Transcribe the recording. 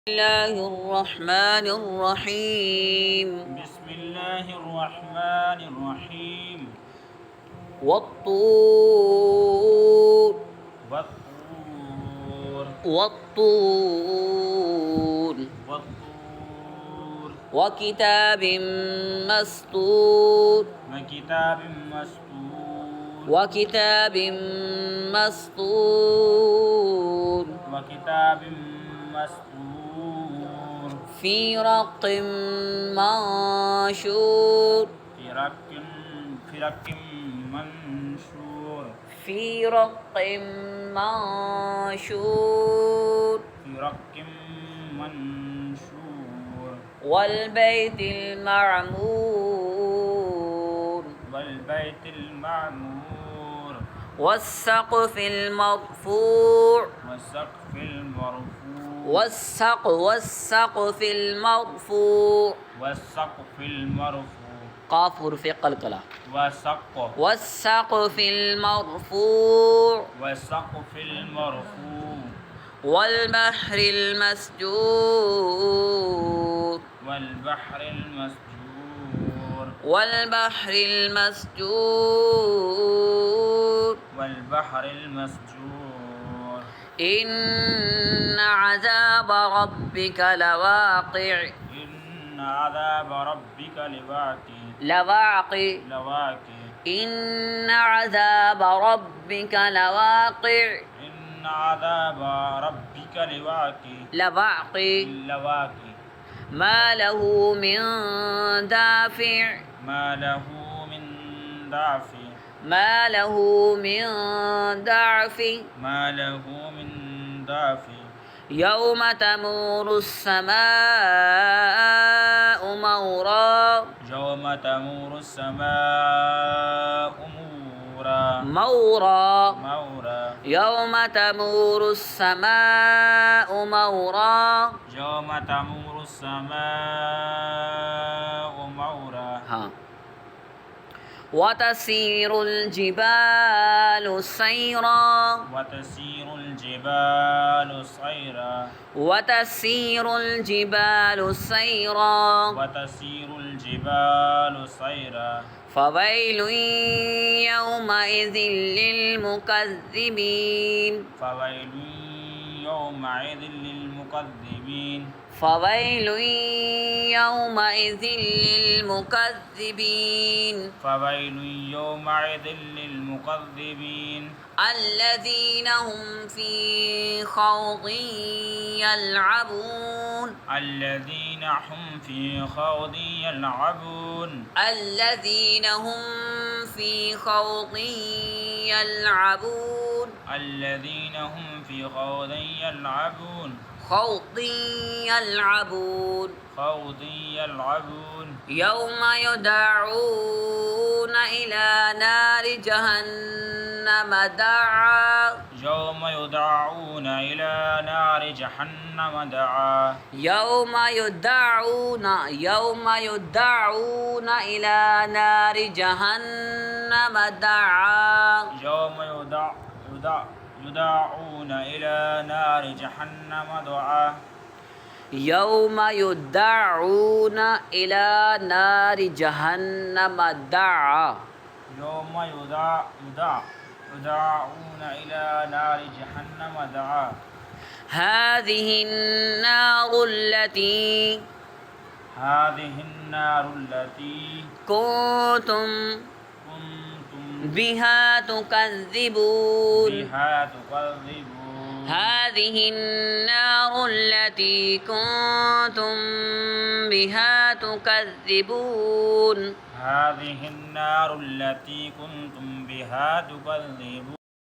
الله الرحمن الرحيم بسم الله الرحمن الرحيم والطور والطور والطور والطور وكتاب مسطور وكتاب مسطور وكتاب مسطور وكتاب مسطور في رق منشور في رق منشور في رق منشور في رق منشور والبيت المعمور والبيت المعمور والسقف المرفوع والسقف المرفوع والسقف المرفوع والسقف المرفوع قاف حرف قلقلة والسقف المرفوع والسقف المرفوع والبحر المسجور والبحر المسجور والبحر المسجور والبحر المسجور إن عذاب ربك لواقع إن عذاب ربك لواقع إن عذاب ربك لواقع إن عذاب ربك لواقع ما له من دافع ما له من دافع ما له من دافع ما له من دافع يوم تمور السماء مورا يوم تمور السماء مورا مورا يوم تمور السماء مورا يوم تمور السماء مورا وتسير الجبال سيرا وتسير الجبال سيرا وتسير الجبال سيرا وتسير الجبال سيرا فويل يومئذ للمكذبين فويل يومئذ للمكذبين فويل يومئذ للمكذبين فويل يومئذ للمكذبين الذين هم في خوض يلعبون الذين هم في خوض يلعبون الذين هم في خوض يلعبون الذين هم في خوض يلعبون خوض يلعبون يوم يدعون إلى نار جهنم دعا يوم يدعون إلى نار جهنم دعا يوم يدعون إلى نار جهنم دعا يوم يدعون إلى نار جهنم دعا يوم يدعون إلى نار جهنم دعا يوم يدعون إلى نار جهنم دعا هذه النار التي كنتم بها تكذبون هذه النار التي كنتم بها تكذبون هذه النار التي كنتم بها تكذبون